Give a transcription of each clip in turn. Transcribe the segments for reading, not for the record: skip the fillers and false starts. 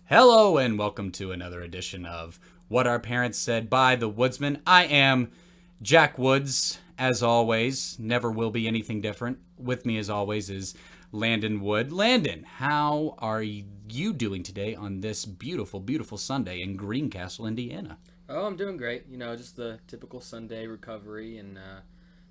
Hello and welcome to another edition of What Our Parents Said by the Woodsman. I am Jack Woods, as always. Never will be anything different. With me, as always, is Landen Wood. Landen, how are you doing today on this beautiful, beautiful Sunday in Greencastle, Indiana? Oh, I'm doing great. Just the typical Sunday recovery and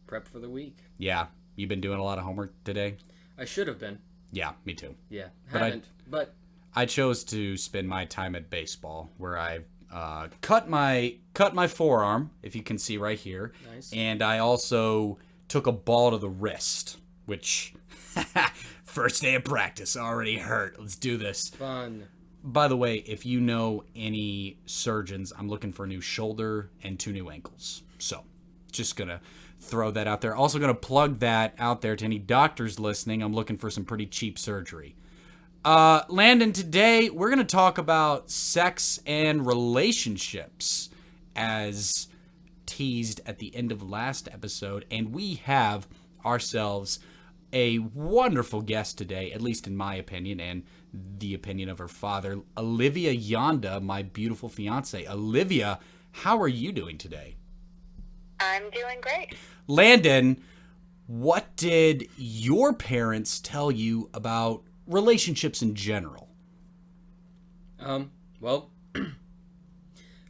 prep for the week. Yeah, you've been doing a lot of homework today? I should have been. Yeah, me too. Yeah, But but I chose to spend my time at baseball, where I cut my forearm, if you can see right here. Nice. And I also took a ball to the wrist, which first day of practice already hurt. Let's do this. Fun. By the way, if you know any surgeons, I'm looking for a new shoulder and 2 new ankles. So, just gonna throw that out there. Also gonna plug that out there to any doctors listening. I'm looking for some pretty cheap surgery. Landon, today we're going to talk about sex and relationships as teased at the end of last episode, and we have ourselves a wonderful guest today, at least in my opinion and the opinion of her father, Olivia Yanda, my beautiful fiancée. Olivia, how are you doing today? I'm doing great. Landon, what did your parents tell you about relationships in general? Well,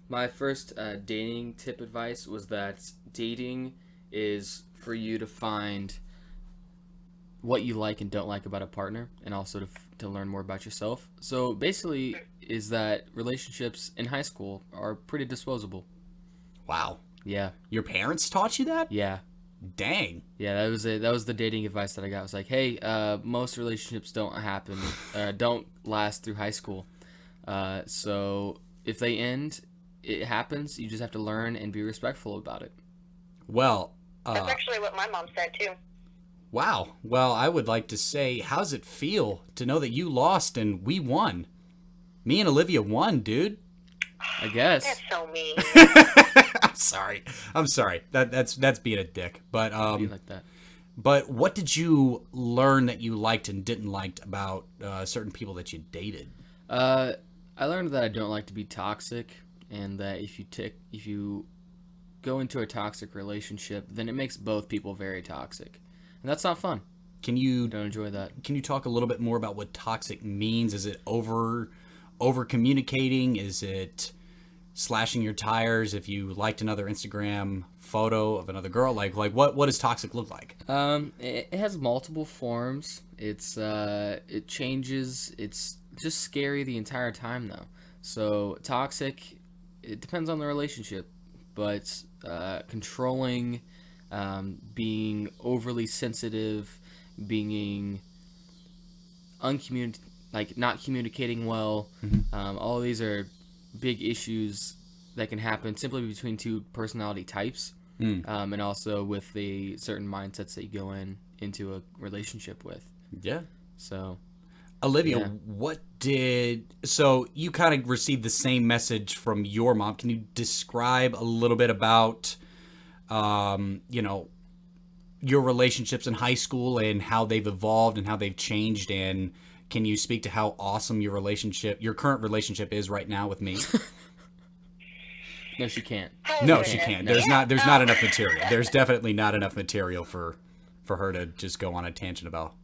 my first dating tip advice was that dating is for you to find what you like and don't like about a partner, and also to learn more about yourself. So basically, is that relationships in high school are pretty disposable. Wow. Yeah. Your parents taught you that? Yeah. Dang. Yeah, that was it. That was the dating advice that I got. It was like, hey, most relationships don't happen, don't last through high school. So if they end, it happens. You just have to learn and be respectful about it. Well, That's actually what my mom said, too. wow. Well, I would like to say, how's it feel to know that you lost and we won? Me and Olivia won, dude. I guess. That's so mean. I'm sorry. That's being a dick. But Be like that. but what did you learn that you liked and didn't like about certain people that you dated? I learned that I don't like to be toxic, and that if you go into a toxic relationship, then it makes both people very toxic, and that's not fun. Can you Don't enjoy that. Can you talk a little bit more about what toxic means? Is it over communicating? Is it slashing your tires if you liked another Instagram photo of another girl? Like what does toxic look like? It has multiple forms. It changes. It's just scary the entire time though. So toxic, it depends on the relationship, but controlling, being overly sensitive, being not communicating well. All of these are big issues that can happen simply between two personality types, and also with the certain mindsets that you go into a relationship with. Yeah. So, Olivia, yeah. So you kind of received the same message from your mom. Can you describe a little bit about, your relationships in high school and how they've evolved and how they've changed? And can you speak to how awesome your current relationship is right now with me? No, she can't. No, she can't. There's not enough material. There's definitely not enough material for her to just go on a tangent about.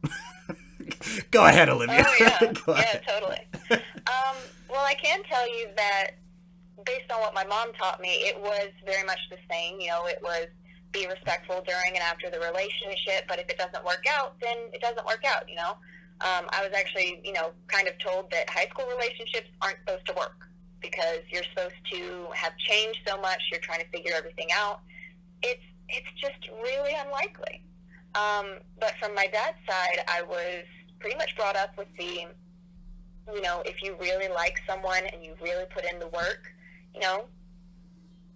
Go ahead, Olivia. Oh, yeah. Go Yeah, ahead. totally. Well, I can tell you that based on what my mom taught me, it was very much the same. It was be respectful during and after the relationship, but if it doesn't work out, then it doesn't work out, I was actually, kind of told that high school relationships aren't supposed to work because you're supposed to have changed so much. You're trying to figure everything out. It's just really unlikely. But from my dad's side, I was pretty much brought up with the, if you really like someone and you really put in the work,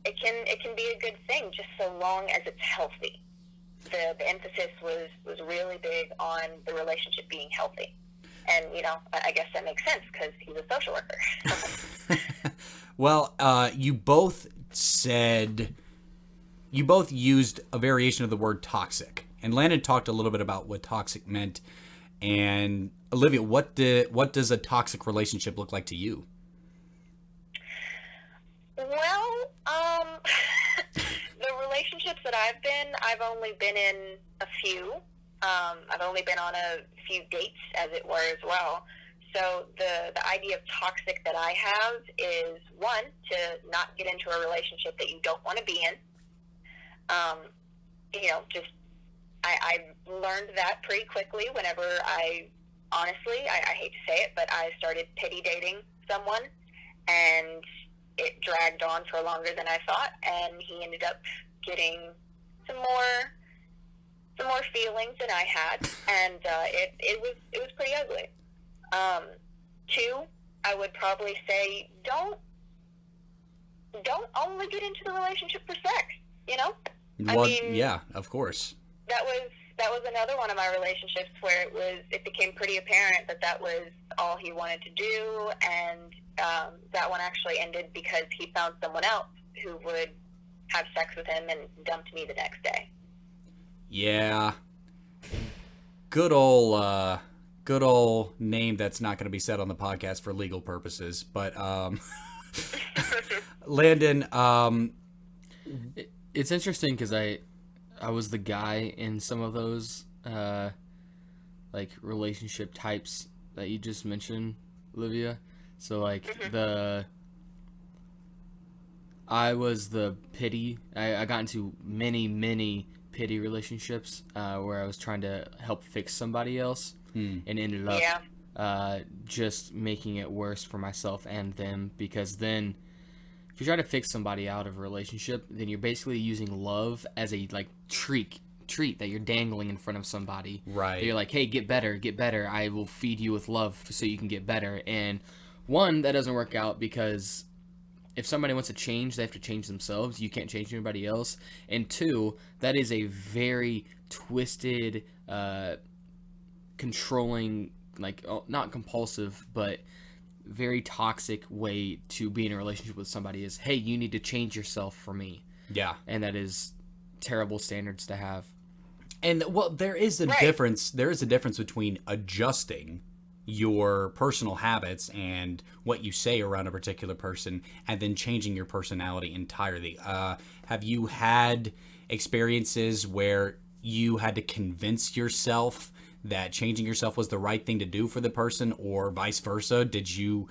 it can be a good thing just so long as it's healthy. The emphasis was really big on the relationship being healthy. And, I guess that makes sense because he's a social worker. Well, you both used a variation of the word toxic. And Landon talked a little bit about what toxic meant. And Olivia, what does a toxic relationship look like to you? relationships that I've only been in a few. I've only been on a few dates, as it were, as well. So the idea of toxic that I have is, one, to not get into a relationship that you don't want to be in. Just I learned that pretty quickly whenever I hate to say it, but I started pity dating someone, and it dragged on for longer than I thought, and he ended up getting some more feelings than I had, and it was pretty ugly. Two, I would probably say don't only get into the relationship for sex. Well, yeah, of course. That was another one of my relationships where it became pretty apparent that was all he wanted to do, and that one actually ended because he found someone else who would have sex with him and dumped me the next day. Yeah. Good old name that's not going to be said on the podcast for legal purposes, but Landen, it's interesting because I was the guy in some of those like relationship types that you just mentioned, Olivia. So like I was the pity. I got into many pity relationships where I was trying to help fix somebody else and ended up just making it worse for myself and them, because then if you try to fix somebody out of a relationship, then you're basically using love as a like treat that you're dangling in front of somebody. Right. You're like, hey, get better. I will feed you with love so you can get better. And one, that doesn't work out, because if somebody wants to change, they have to change themselves. You can't change anybody else. And two, that is a very twisted, controlling, like, not compulsive, but very toxic way to be in a relationship with somebody is, hey, you need to change yourself for me. Yeah. And that is terrible standards to have. And, well, there is a difference. There is a difference between adjusting your personal habits and what you say around a particular person and then changing your personality entirely. Have you had experiences where you had to convince yourself that changing yourself was the right thing to do for the person, or vice versa? Did you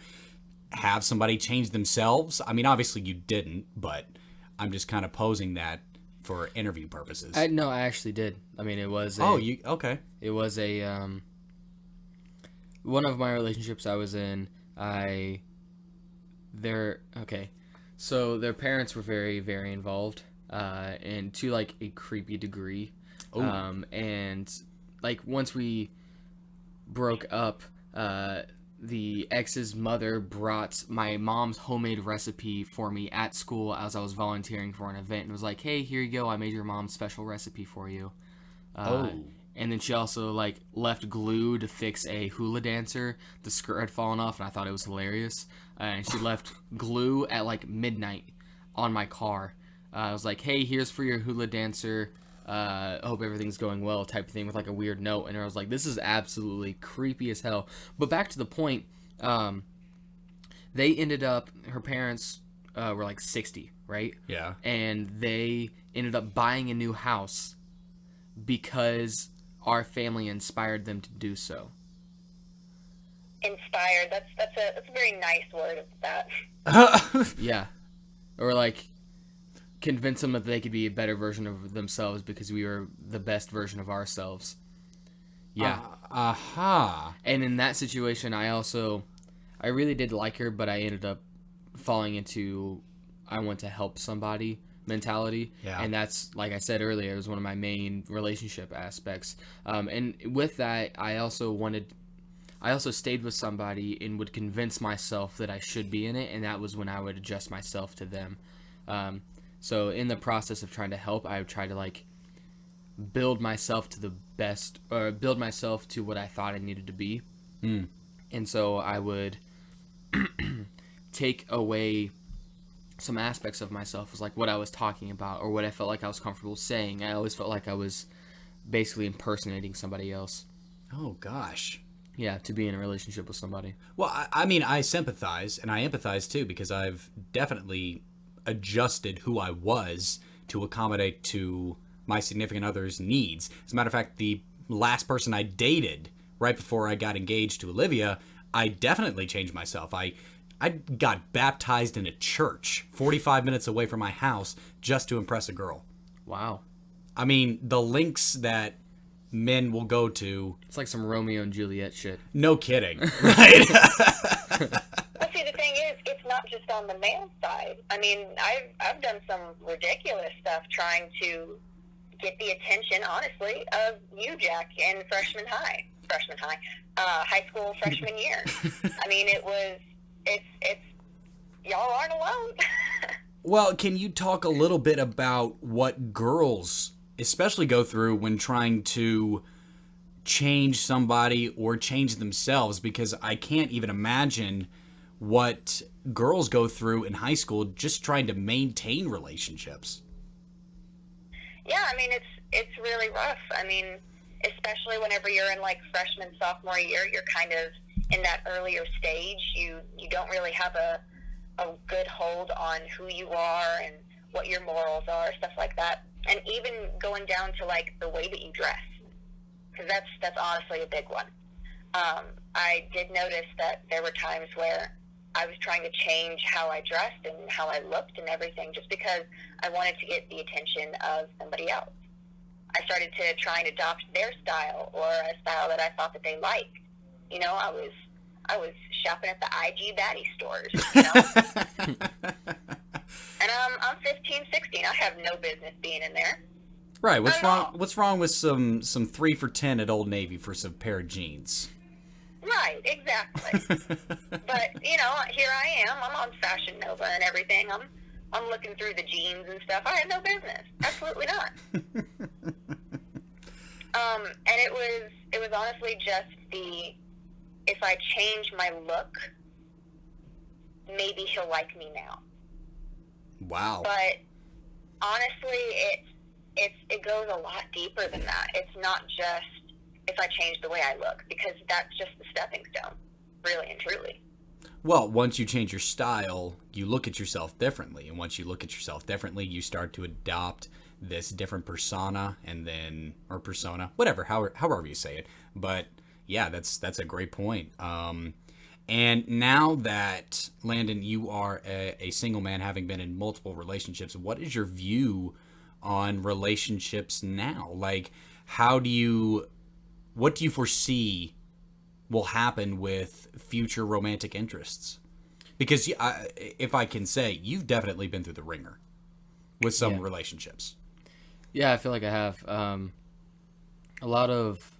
have somebody change themselves? I mean, obviously you didn't, but I'm just kind of posing that for interview purposes. No, I actually did. I mean, it was okay. It was one of my relationships I was in, so their parents were very, very involved, and to like a creepy degree. And like once we broke up, the ex's mother brought my mom's homemade recipe for me at school as I was volunteering for an event, and was like, hey, here you go, I made your mom's special recipe for you. And then she also like left glue to fix a hula dancer. The skirt had fallen off, and I thought it was hilarious. And she left glue at like midnight on my car. I was like, hey, here's for your hula dancer. I hope everything's going well, type of thing, with like a weird note. And I was like, this is absolutely creepy as hell. But back to the point, they ended up, her parents were like 60, right? Yeah. And they ended up buying a new house because our family inspired them to do so. Inspired. That's a very nice word of that. Yeah. Or like convince them that they could be a better version of themselves because we were the best version of ourselves. Yeah. And in that situation, I really did like her, but I ended up falling into I want to help somebody mentality. Yeah. And that's, like I said earlier, it was one of my main relationship aspects. And with that, I also stayed with somebody and would convince myself that I should be in it, and that was when I would adjust myself to them. So in the process of trying to help, I would try to like build myself to the best, or build myself to what I thought I needed to be. And so I would take away some aspects of myself, was like what I was talking about or what I felt like I was comfortable saying. I always felt like I was basically impersonating somebody else. Oh, gosh. Yeah, to be in a relationship with somebody. Well, I mean, I sympathize, and I empathize too, because I've definitely adjusted who I was to accommodate to my significant other's needs. As a matter of fact, the last person I dated right before I got engaged to Olivia, I definitely changed myself. I got baptized in a church 45 minutes away from my house just to impress a girl. Wow. I mean, the lengths that men will go to. It's like some Romeo and Juliet shit. No kidding, right? But see, the thing is, it's not just on the male side. I mean, I've done some ridiculous stuff trying to get the attention, honestly, of you, Jack, in high school freshman year. I mean, it's y'all aren't alone. Well, can you talk a little bit about what girls especially go through when trying to change somebody or change themselves? Because I can't even imagine what girls go through in high school just trying to maintain relationships. Yeah, I mean, it's really rough. I mean, especially whenever you're in like freshman, sophomore year, you're kind of in that earlier stage. You don't really have a good hold on who you are and what your morals are, stuff like that. And even going down to like the way that you dress, because that's honestly a big one. I did notice that there were times where I was trying to change how I dressed and how I looked and everything just because I wanted to get the attention of somebody else. I started to try and adopt their style or a style that I thought that they liked. You know, I was shopping at the IG baddie stores, you know? And I'm 15, 16. I have no business being in there. Right. What's wrong with some 3 for $10 at Old Navy for some pair of jeans? Right, exactly. But, you know, here I am. I'm on Fashion Nova and everything. I'm looking through the jeans and stuff. I have no business. Absolutely not. And it was honestly just if I change my look, maybe he'll like me now. Wow. But honestly, it goes a lot deeper than that. It's not just if I change the way I look, because that's just the stepping stone, really and truly. Well, once you change your style, you look at yourself differently. And once you look at yourself differently, you start to adopt this different persona or persona, whatever, however you say it. But yeah, that's a great point. And now that, Landon, you are a single man having been in multiple relationships, what is your view on relationships now? Like, what do you foresee will happen with future romantic interests? Because if I can say, you've definitely been through the ringer with some relationships. Yeah, I feel like I have. A lot of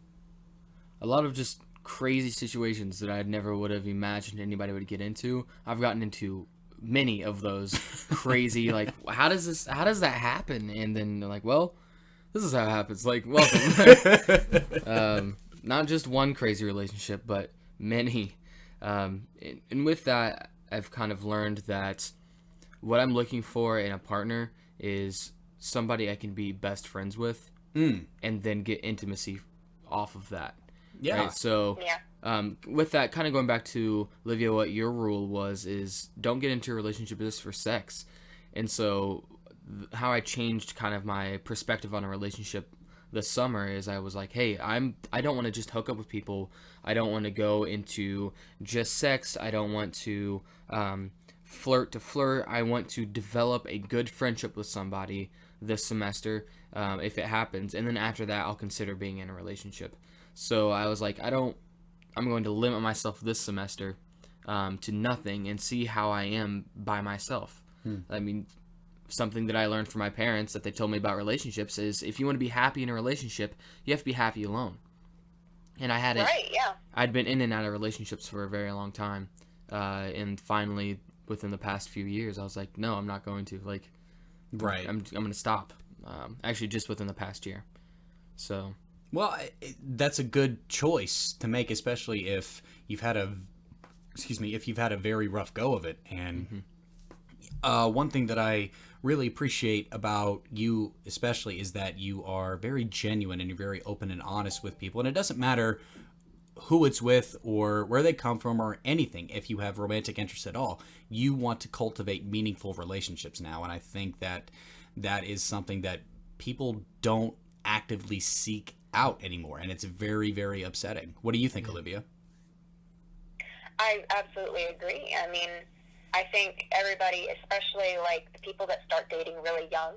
just crazy situations that I never would have imagined anybody would get into. I've gotten into many of those crazy, like, how does that happen? And then they're like, well, this is how it happens. Like, welcome. Not just one crazy relationship, but many. And with that, I've kind of learned that what I'm looking for in a partner is somebody I can be best friends with, and then get intimacy off of that. Yeah. Right? So, with that, kind of going back to, Olivia, what your rule was is don't get into a relationship just for sex. And so how I changed kind of my perspective on a relationship this summer is I was like, hey, I don't want to just hook up with people. I don't want to go into just sex. I don't want to flirt to flirt. I want to develop a good friendship with somebody this semester, if it happens. And then after that, I'll consider being in a relationship. So I was like, I'm going to limit myself this semester to nothing and see how I am by myself. I mean, something that I learned from my parents that they told me about relationships is if you want to be happy in a relationship, you have to be happy alone. And I hadn't. Right, yeah. I'd been in and out of relationships for a very long time. And finally, within the past few years, I was like, no, I'm not going to. Like, right. I'm going to stop. Actually, just within the past year. So. Well, that's a good choice to make, especially if you've had a very rough go of it. And one thing that I really appreciate about you especially is that you are very genuine and you're very open and honest with people. And it doesn't matter who it's with or where they come from or anything. If you have romantic interest at all, you want to cultivate meaningful relationships now. And I think that that is something that people don't actively seek out anymore, and it's very, very upsetting. What do you think, Olivia? I absolutely agree. I mean, I think everybody, especially like the people that start dating really young,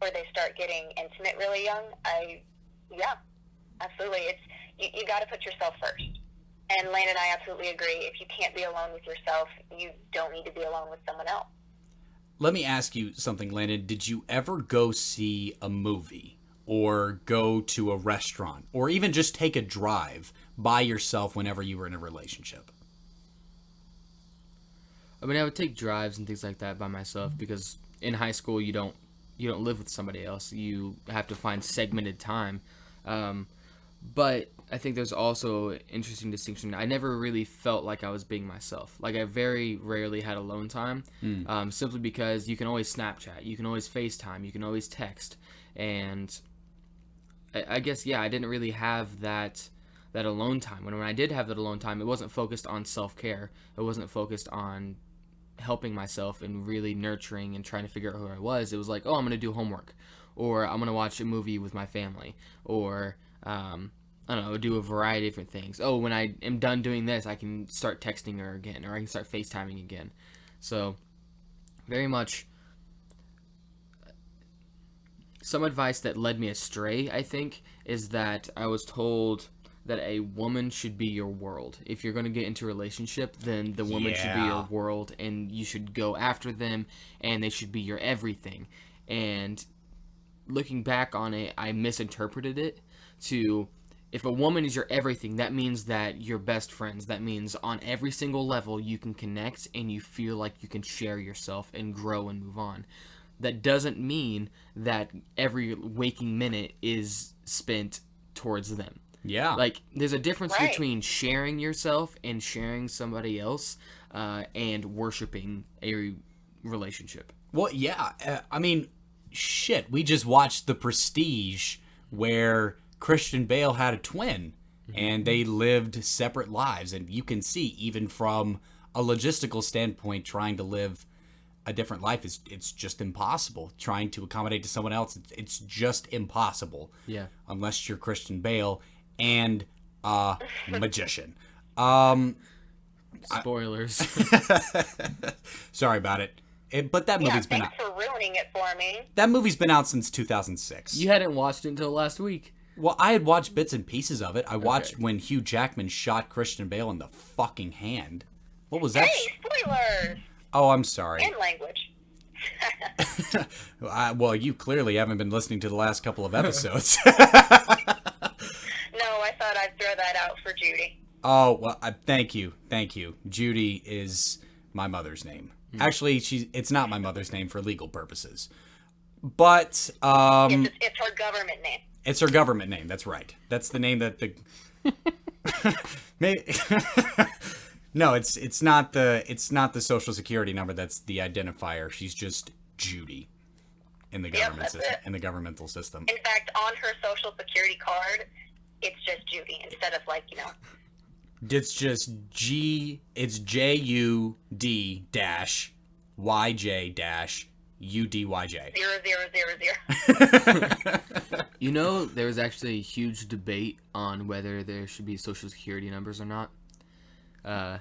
or they start getting intimate really young, yeah, absolutely. You got to put yourself first. And Lane and I absolutely agree. If you can't be alone with yourself, you don't need to be alone with someone else. Let me ask you something, Landon. Did you ever go see a movie or go to a restaurant or even just take a drive by yourself whenever you were in a relationship? I mean, I would take drives and things like that by myself because in high school you don't live with somebody else. You have to find segmented time. But I think there's also an interesting distinction. I never really felt like I was being myself. Like, I very rarely had alone time, simply because you can always Snapchat, you can always FaceTime, you can always text. And I guess, yeah, I didn't really have that alone time. When I did have that alone time, it wasn't focused on self-care. It wasn't focused on helping myself and really nurturing and trying to figure out who I was. It was like, oh, I'm going to do homework, or I'm going to watch a movie with my family, or I don't know, do a variety of different things. Oh, when I am done doing this, I can start texting her again, or I can start FaceTiming again. So, very much some advice that led me astray, I think, is that I was told that a woman should be your world. If you're going to get into a relationship, then the woman should be your world, and you should go after them, and they should be your everything. And looking back on it, I misinterpreted it to, if a woman is your everything, that means that you're best friends. That means on every single level you can connect and you feel like you can share yourself and grow and move on. That doesn't mean that every waking minute is spent towards them. Yeah. Like, there's a difference between sharing yourself and sharing somebody else and worshiping a relationship. Well, yeah. I mean, shit. We just watched The Prestige, where Christian Bale had a twin, and they lived separate lives. And you can see, even from a logistical standpoint, trying to live a different life it's just impossible. Trying to accommodate to someone else, it's just impossible. Yeah. Unless you're Christian Bale and a magician. Spoilers. Sorry about it. But that movie's been out. Thanks for ruining it for me. That movie's been out since 2006. You hadn't watched it until last week. Well, I had watched bits and pieces of it. I watched when Hugh Jackman shot Christian Bale in the fucking hand. What was that? Hey, spoilers! Oh, I'm sorry. And language. Well, you clearly haven't been listening to the last couple of episodes. No, I thought I'd throw that out for Judy. Oh, well, thank you. Judy is my mother's name. Actually, it's not my mother's name for legal purposes. But It's her government name. It's her government name. That's right. That's the name that the maybe No, it's not the Social Security number that's the identifier. She's just Judy in the government system, in the governmental system. In fact, on her Social Security card, it's just Judy instead of It's just it's JUD dash YJ dash UDYJ. 0000. There was actually a huge debate on whether there should be Social Security numbers or not.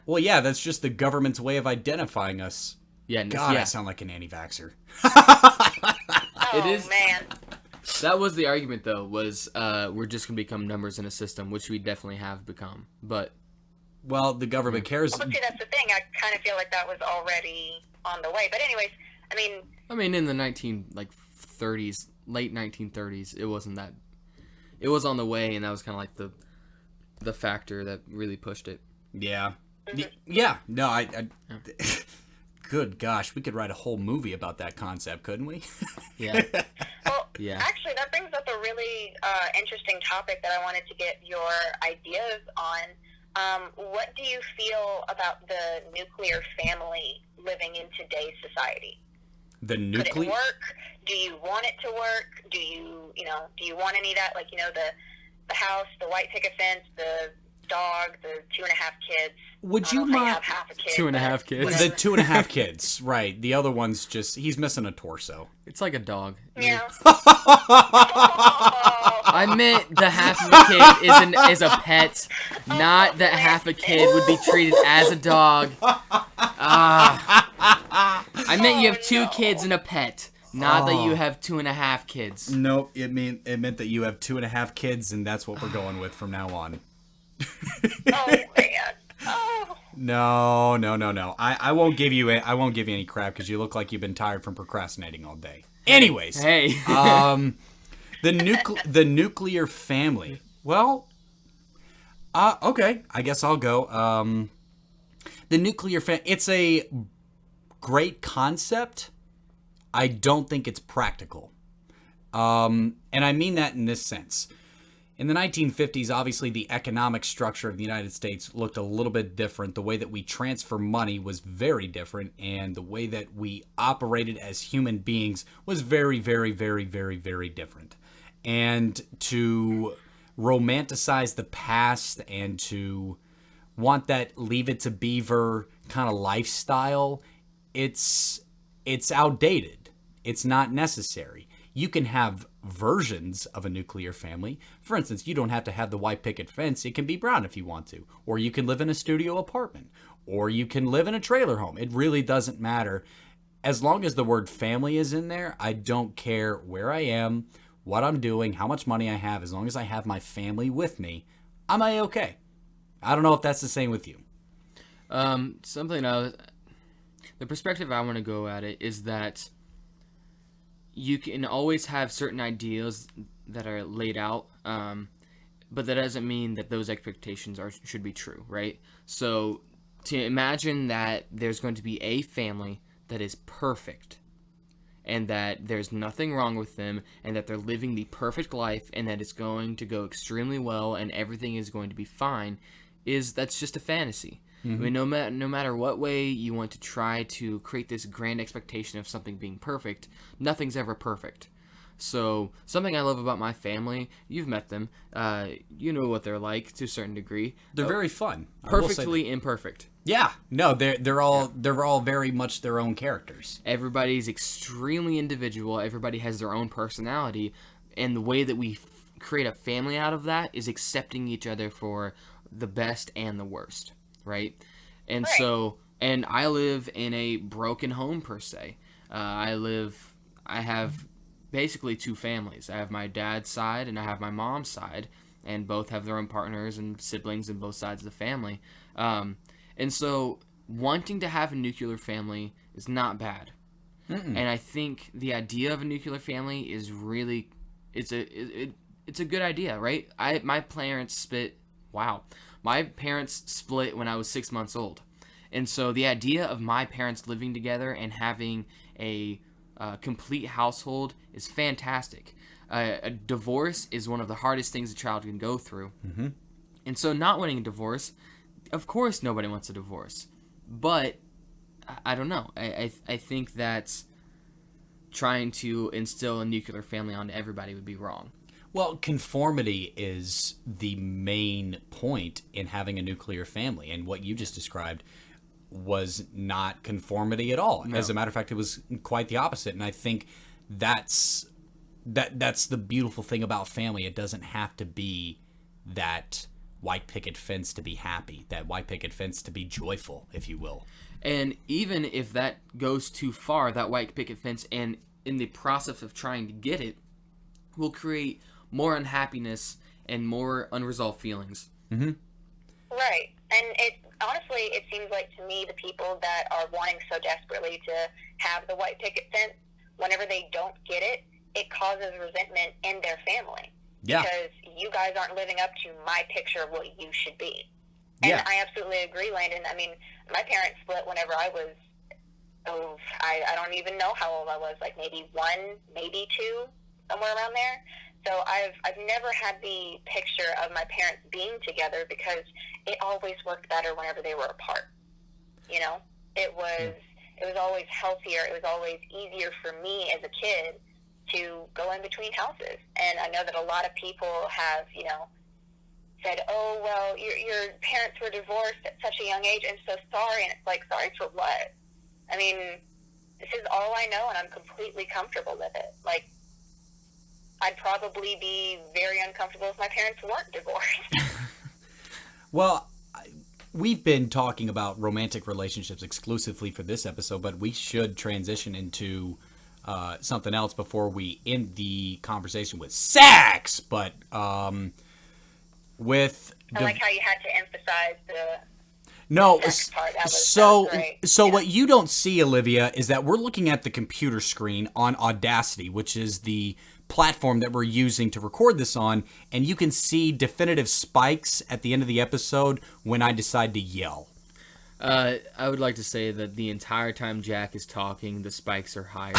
Well, yeah, that's just the government's way of identifying us. Yeah, God, I sound like an anti-vaxxer. Oh, It is. Man. That was the argument, though, was we're just going to become numbers in a system, which we definitely have become. But well, the government cares. Well, see, that's the thing. I kind of feel like that was already on the way. But anyways, I mean, in the 30s, late 1930s, it wasn't that. It was on the way, and that was kind of like the factor that really pushed it. Yeah. Yeah. No, I good gosh, we could write a whole movie about that concept, couldn't we? Yeah. Well, Yeah. actually, that brings up a really interesting topic that I wanted to get your ideas on. What do you feel about the nuclear family living in today's society? The Could nuclear. it work? Do you want it to work? Do you want any of that? The house, the white picket fence, the dog, the 2.5 kids. Would I you don't know if I mind have half a kid, 2.5 but kids. the whatever. 2.5 kids? Right. The other one's just he's missing a torso. It's like a dog. Yeah. I meant the half of a kid is a pet, not that half a kid would be treated as a dog. I meant you have 2 kids and a pet, not that you have 2.5 kids. Nope. It meant that you have 2.5 kids, and that's what we're going with from now on. Oh man. Oh. No. I won't give you any crap because you look like you've been tired from procrastinating all day. Anyways, Hey. the nuclear family. Well, okay. I guess I'll go. The nuclear family. It's a great concept. I don't think it's practical. And I mean that in this sense. In the 1950s, obviously, the economic structure of the United States looked a little bit different. The way that we transfer money was very different, and the way that we operated as human beings was very, very, very, very, very different. And to romanticize the past and to want that Leave It to Beaver kind of lifestyle, it's outdated. It's not necessary. You can have versions of a nuclear family. For instance, you don't have to have the white picket fence. It can be brown if you want to. Or you can live in a studio apartment. Or you can live in a trailer home. It really doesn't matter. As long as the word family is in there, I don't care where I am, what I'm doing, how much money I have. As long as I have my family with me, I'm A-okay. I don't know if that's the same with you. The perspective I want to go at it is that you can always have certain ideas that are laid out, but that doesn't mean that those expectations should be true, right? So to imagine that there's going to be a family that is perfect and that there's nothing wrong with them and that they're living the perfect life and that it's going to go extremely well and everything is going to be fine, that's just a fantasy. Mm-hmm. I mean, no matter what way you want to try to create this grand expectation of something being perfect, nothing's ever perfect. So something I love about my family, you've met them, you know what they're like to a certain degree. They're very fun. Perfectly imperfect. Yeah, no, they're all very much their own characters. Everybody's extremely individual. Everybody has their own personality, and the way that we create a family out of that is accepting each other for the best and the worst. Right? And right. So, and I live in a broken home per se. I have basically 2 families. I have my dad's side and I have my mom's side, and both have their own partners and siblings in both sides of the family. And so wanting to have a nuclear family is not bad. Mm-mm. And I think the idea of a nuclear family is really, it's a good idea, right? My parents split when I was 6 months old. And so the idea of my parents living together and having a complete household is fantastic. A divorce is one of the hardest things a child can go through. Mm-hmm. And so not wanting a divorce, of course nobody wants a divorce. But I don't know. I think that trying to instill a nuclear family onto everybody would be wrong. Well, conformity is the main point in having a nuclear family, and what you just described was not conformity at all. No. As a matter of fact, it was quite the opposite, and I think that's the beautiful thing about family. It doesn't have to be that white picket fence to be happy, that white picket fence to be joyful, if you will. And even if that goes too far, that white picket fence, and in the process of trying to get it, will create more unhappiness and more unresolved feelings. Mm-hmm. Right. And honestly, it seems like to me the people that are wanting so desperately to have the white picket fence, whenever they don't get it, it causes resentment in their family. Yeah. Because you guys aren't living up to my picture of what you should be. And yeah. I absolutely agree, Landon. I mean, my parents split whenever I was, I don't even know how old I was, like maybe 1, maybe 2, somewhere around there. So I've never had the picture of my parents being together because it always worked better whenever they were apart. You know, it was always healthier. It was always easier for me as a kid to go in between houses. And I know that a lot of people have, you know, said, "Oh, well, your parents were divorced at such a young age. I'm so sorry." And it's like, sorry for what? I mean, this is all I know, and I'm completely comfortable with it. Like, I'd probably be very uncomfortable if my parents weren't divorced. Well, we've been talking about romantic relationships exclusively for this episode, but we should transition into something else before we end the conversation with sex. But with I like how you had to emphasize the no, sex part. That so was great. so Yeah. what you don't see, Olivia, is that we're looking at the computer screen on Audacity, which is the platform that we're using to record this on, and you can see definitive spikes at the end of the episode when I decide to yell. I would like to say that the entire time Jack is talking, the spikes are higher.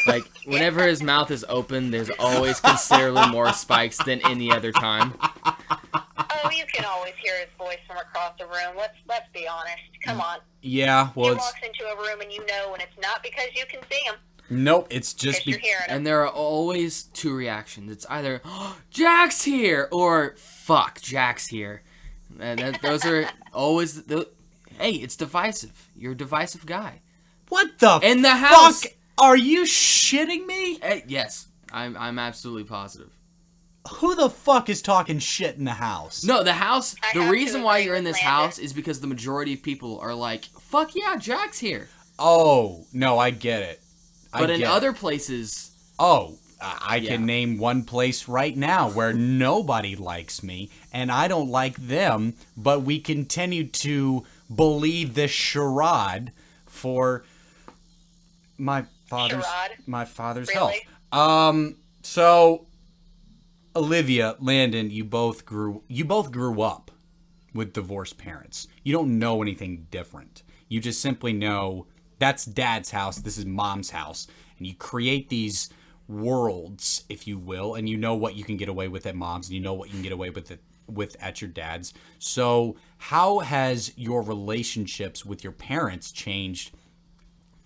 Like, whenever his mouth is open, there's always considerably more spikes than any other time. Oh, you can always hear his voice from across the room. Let's be honest. Come on. Yeah, well, He it's walks into a room and you know, and it's not because you can see him. nope, it's just Because you're hearing him. And there are always two reactions. It's either, oh, Jack's here, or fuck, Jack's here. And those are always, hey, it's divisive. You're a divisive guy. what the In the house. fuck? Are you shitting me? Hey, yes, I'm absolutely positive. Who the fuck is talking shit in the house? No, the house, I the have reason to why agree you're in with this Landon. house is because the majority of people are like, fuck yeah, Jack's here. Oh, no, I get it. But in get other it. places, Oh, I Yeah. can name one place right now where nobody likes me, and I don't like them, but we continue to believe this charade for my father's Charade? health. Really? So Olivia, Landon, you both grew up with divorced parents. You don't know anything different. You just simply know that's dad's house, this is mom's house, and you create these worlds, if you will, and you know what you can get away with at mom's, and you know what you can get away with at your dad's. So how has your relationships with your parents changed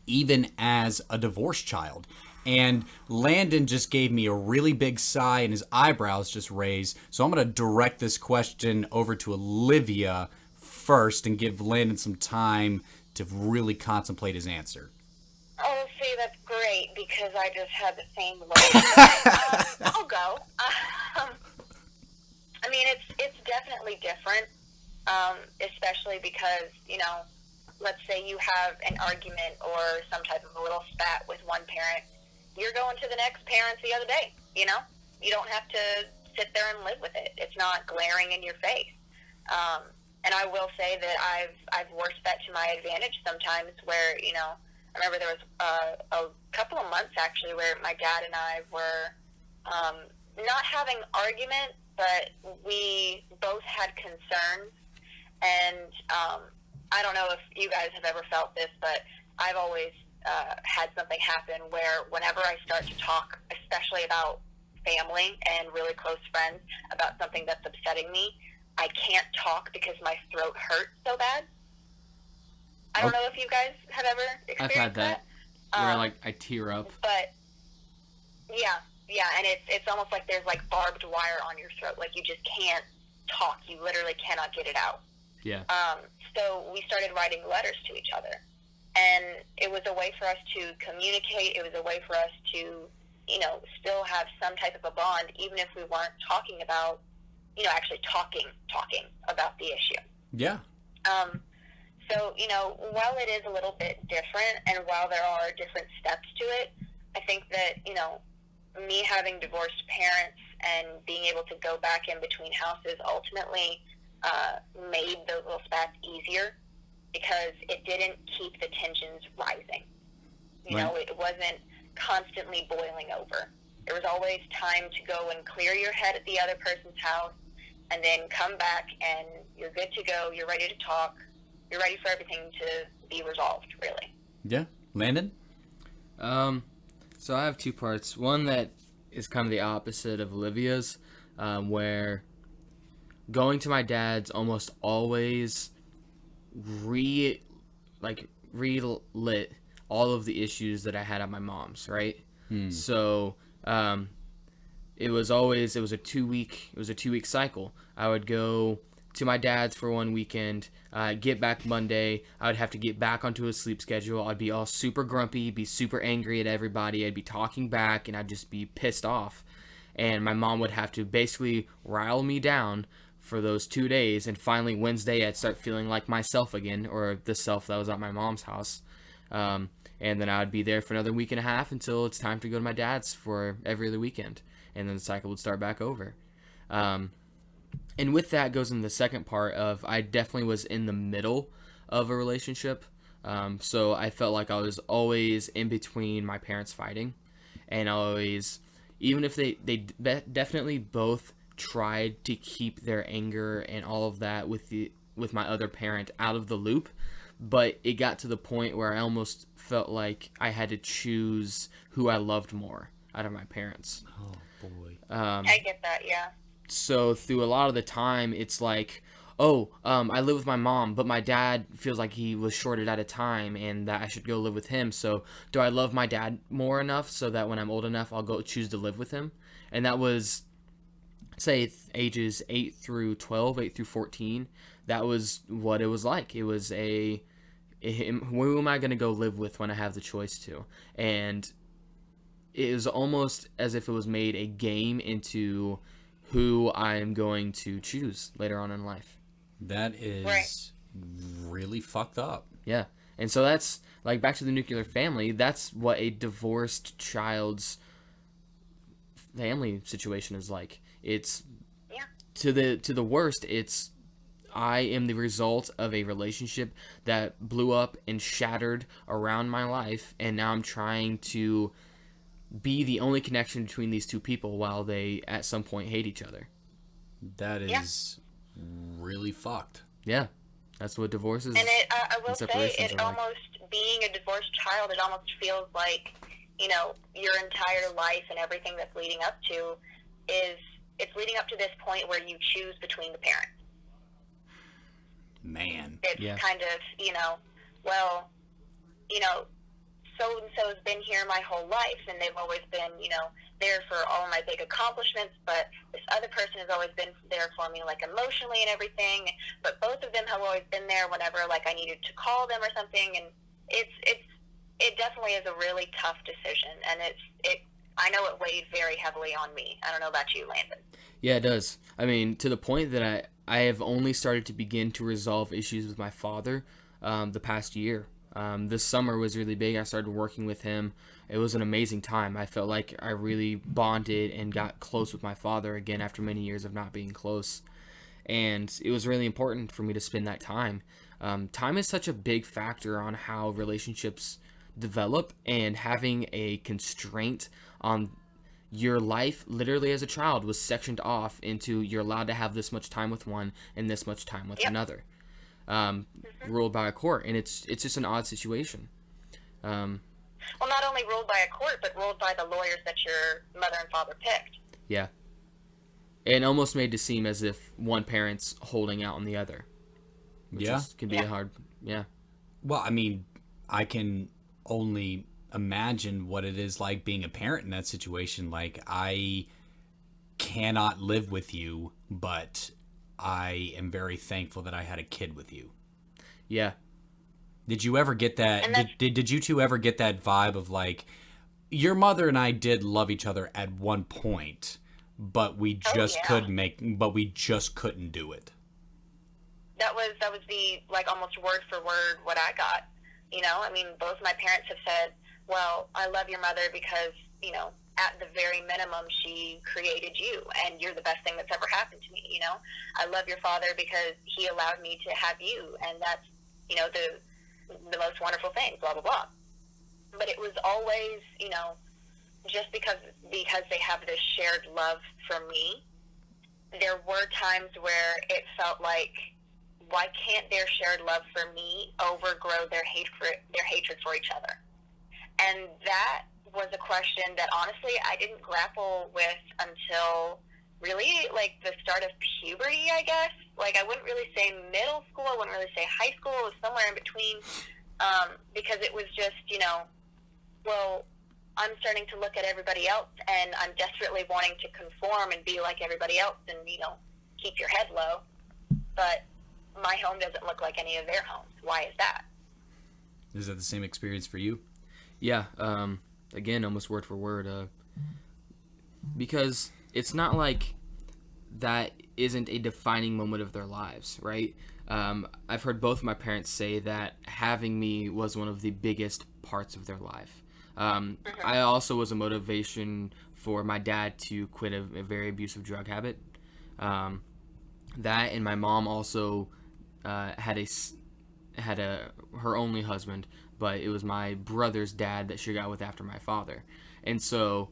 even as a divorced child? And Landon just gave me a really big sigh and his eyebrows just raised. So I'm going to direct this question over to Olivia first and give Landon some time to really contemplate his answer. Oh, see, that's great because I just had the same look. I'll go. I mean, it's definitely different, especially because, you know, let's say you have an argument or some type of a little spat with one parent. You're going to the next parents the other day, you know? You don't have to sit there and live with it. It's not glaring in your face. And I will say that I've worked that to my advantage sometimes where, you know, I remember there was a couple of months actually where my dad and I were not having arguments, but we both had concerns. And I don't know if you guys have ever felt this, but I've always had something happen where whenever I start to talk, especially about family and really close friends, about something that's upsetting me, I can't talk because my throat hurts so bad. I don't know if you guys have ever experienced I've had that. Where, like, I tear up. But, yeah, and it's almost like there's, like, barbed wire on your throat. Like, you just can't talk. You literally cannot get it out. Yeah. So we started writing letters to each other. And it was a way for us to communicate. It was a way for us to, you know, still have some type of a bond, even if we weren't talking about, you know, actually talking about the issue. Yeah. So, you know, while it is a little bit different and while there are different steps to it, I think that, you know, me having divorced parents and being able to go back in between houses ultimately made those little spats easier because it didn't keep the tensions rising. You know, it wasn't constantly boiling over. There was always time to go and clear your head at the other person's house and then come back and you're good to go. You're ready to talk. You're ready for everything to be resolved, really. Yeah. Landon? So I have two parts. One that is kind of the opposite of Olivia's, where going to my dad's almost always relit all of the issues that I had at my mom's, right? So it was a 2-week cycle. I would go to my dad's for one weekend, get back Monday. I would have to get back onto a sleep schedule. I'd be all super grumpy, be super angry at everybody. I'd be talking back, and I'd just be pissed off. And my mom would have to basically rile me down for those 2 days. And finally, Wednesday, I'd start feeling like myself again, or the self that was at my mom's house. And then I would be there for another week and a half until it's time to go to my dad's for every other weekend. And then the cycle would start back over. And with that goes in the second part of, I definitely was in the middle of a relationship. So I felt like I was always in between my parents fighting. And always, even if they definitely both tried to keep their anger and all of that with my other parent out of the loop. But it got to the point where I almost felt like I had to choose who I loved more out of my parents. Oh, boy. I get that, yeah. So through a lot of the time, it's like, I live with my mom, but my dad feels like he was shorted out of time and that I should go live with him. So do I love my dad more enough so that when I'm old enough, I'll go choose to live with him? And that was, say, ages 8 through 12, 8 through 14. That was what it was like. It was who am I going to go live with when I have the choice to? And it was almost as if it was made a game into who I'm going to choose later on in life. That is really fucked up. Yeah. And so that's, like, back to the nuclear family, that's what a divorced child's family situation is like. It's, to the worst, it's, I am the result of a relationship that blew up and shattered around my life, and now I'm trying to be the only connection between these two people while they at some point hate each other. That is really fucked. Yeah, that's what divorce is. And I will say, it almost, being a divorced child, it almost feels like, your entire life and everything that's leading up to it's leading up to this point where you choose between the parents. Man. It's kind of, so-and-so's been here my whole life, and they've always been, there for all my big accomplishments, but this other person has always been there for me, like, emotionally and everything, but both of them have always been there whenever, like, I needed to call them or something, and it definitely is a really tough decision, and I know it weighed very heavily on me. I don't know about you, Landon. Yeah, it does. I mean, to the point that I have only started to begin to resolve issues with my father the past year. This summer was really big. I started working with him. It was an amazing time. I felt like I really bonded and got close with my father again after many years of not being close. And it was really important for me to spend that time. Time is such a big factor on how relationships develop, and having a constraint on your life literally as a child was sectioned off into, you're allowed to have this much time with one and this much time with another. Ruled by a court, and it's just an odd situation. Well, not only ruled by a court, but ruled by the lawyers that your mother and father picked. Yeah. It almost made it seem as if one parent's holding out on the other. Which can be a hard, Well, I mean, I can only imagine what it is like being a parent in that situation. Like, I cannot live with you, but I am very thankful that I had a kid with you. Yeah. Did you ever get that? Did you two ever get that vibe of, like, your mother and I did love each other at one point, but we just couldn't do it. That was the, like, almost word for word what I got. I mean, both my parents have said, well, I love your mother because, at the very minimum, she created you, and you're the best thing that's ever happened to me, I love your father because he allowed me to have you, and that's, the most wonderful thing, blah, blah, blah. But it was always, just because they have this shared love for me, there were times where it felt like, why can't their shared love for me overgrow their hatred for each other? And that was a question that, honestly, I didn't grapple with until really, like, the start of puberty, I guess. Like, I wouldn't really say middle school, I wouldn't really say high school, it was somewhere in between, because it was just, well, I'm starting to look at everybody else, and I'm desperately wanting to conform and be like everybody else and, keep your head low. But my home doesn't look like any of their homes. Why is that? Is that the same experience for you? Yeah. Again, almost word for word. Because it's not like that isn't a defining moment of their lives, right? I've heard both of my parents say that having me was one of the biggest parts of their life. I also was a motivation for my dad to quit a very abusive drug habit. That and my mom also had her only husband, but it was my brother's dad that she got with after my father, and so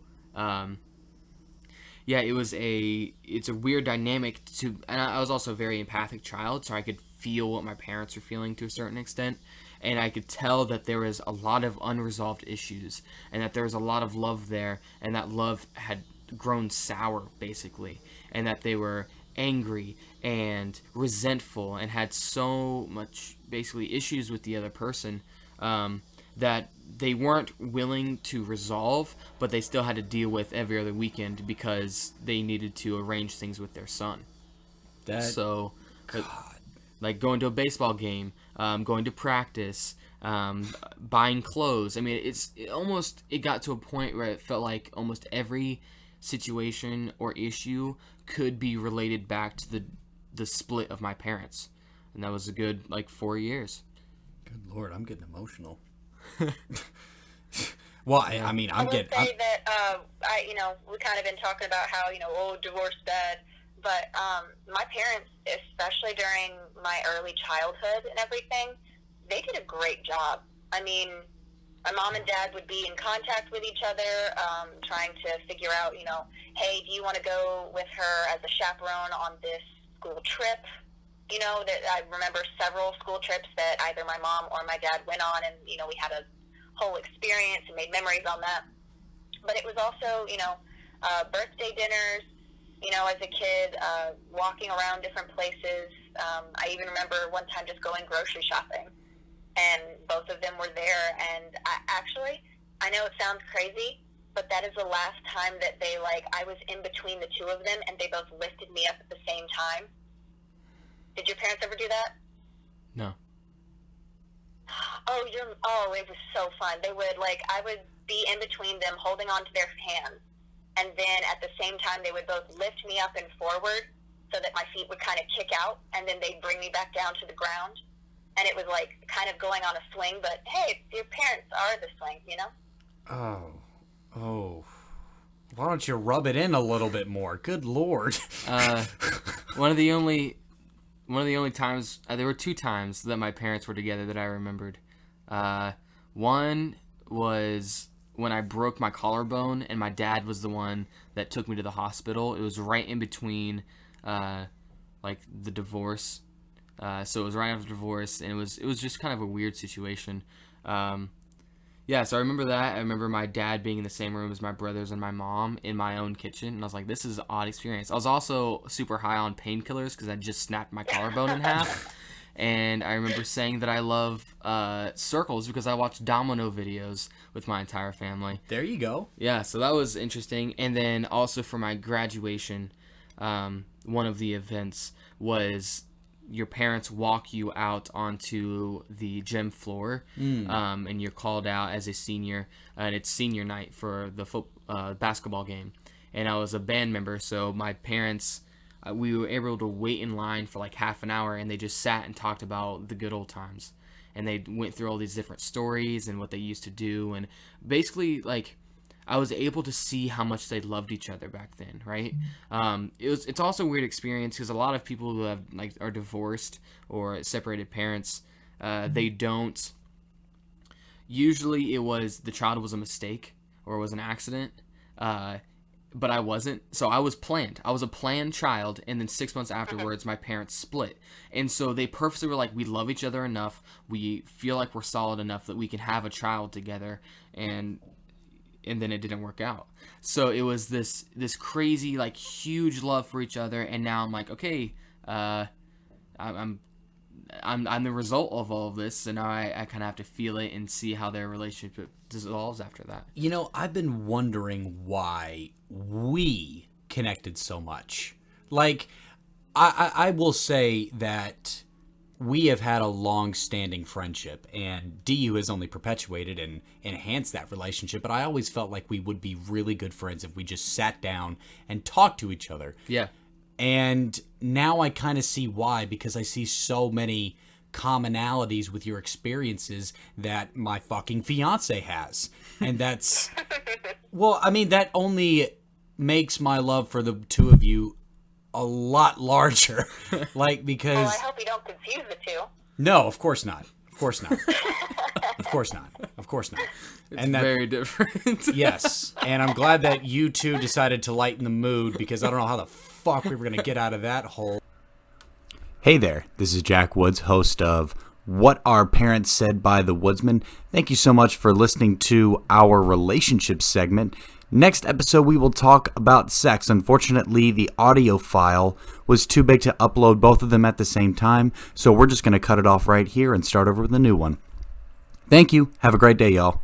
yeah, it's a weird dynamic and I was also a very empathic child, so I could feel what my parents were feeling to a certain extent, and I could tell that there was a lot of unresolved issues, and that there was a lot of love there, and that love had grown sour, basically, and that they were angry and resentful and had so much, basically, issues with the other person, that they weren't willing to resolve, but they still had to deal with every other weekend because they needed to arrange things with their son. So, like going to a baseball game, going to practice, buying clothes. I mean, it got to a point where it felt like almost every situation or issue could be related back to the split of my parents, and that was a good 4 years. Good Lord, I'm getting emotional. Well, I mean, I would say that we kind of been talking about how divorce bad, but my parents, especially during my early childhood and everything, they did a great job. I mean, my mom and dad would be in contact with each other, trying to figure out, hey, do you want to go with her as a chaperone on this school trip? That I remember several school trips that either my mom or my dad went on, and, we had a whole experience and made memories on that. But it was also, birthday dinners, as a kid, walking around different places. I even remember one time just going grocery shopping, and both of them were there. And I know it sounds crazy, but that is the last time that I was in between the two of them, and they both lifted me up at the same time. Did your parents ever do that? No. It was so fun. They would, I would be in between them holding on to their hands, and then at the same time they would both lift me up and forward so that my feet would kind of kick out, and then they'd bring me back down to the ground, and it was kind of going on a swing, but hey, your parents are the swing, Oh. Why don't you rub it in a little bit more? Good Lord. One of the only times, there were 2 times that my parents were together that I remembered. One was when I broke my collarbone, and my dad was the one that took me to the hospital. It was right in between, the divorce. So it was right after the divorce, and it was just kind of a weird situation. So I remember that. I remember my dad being in the same room as my brothers and my mom in my own kitchen, and I was like, this is an odd experience. I was also super high on painkillers because I just snapped my collarbone in half, and I remember saying that I love circles because I watched domino videos with my entire family. There you go. Yeah, so that was interesting. And then also for my graduation, one of the events was your parents walk you out onto the gym floor, and you're called out as a senior, and it's senior night for the basketball game. And I was a band member, so my parents, we were able to wait in line for half an hour, and they just sat and talked about the good old times. And they went through all these different stories and what they used to do, and basically, I was able to see how much they loved each other back then, right? It's also a weird experience because a lot of people who have are divorced or separated parents, they don't. Usually, it was the child was a mistake or was an accident, but I wasn't. So I was planned. I was a planned child, and then 6 months afterwards, my parents split, and so they purposely were like, we love each other enough, we feel like we're solid enough that we can have a child together, and then it didn't work out. So it was this crazy huge love for each other, and now I'm like, okay, I'm I'm the result of all of this, so now I kind of have to feel it and see how their relationship dissolves after that. You know, I've been wondering why we connected so much. Like, I will say that we have had a long-standing friendship, and DU has only perpetuated and enhanced that relationship, but I always felt like we would be really good friends if we just sat down and talked to each other. Yeah. And now I kind of see why, because I see so many commonalities with your experiences that my fucking fiance has. And that's, well, I mean, that only makes my love for the two of you a lot larger. Like, because... Well, I hope you don't confuse the two. No, of course not. Of course not. Of course not. Of course not. It's very different. Yes. And I'm glad that you two decided to lighten the mood, because I don't know how the fuck we were going to get out of that hole. Hey there. This is Jack Woods, host of What Our Parents Said by the Woodsman. Thank you so much for listening to our relationship segment. Next episode, we will talk about sex. Unfortunately, the audio file was too big to upload both of them at the same time, so we're just going to cut it off right here and start over with a new one. Thank you. Have a great day, y'all.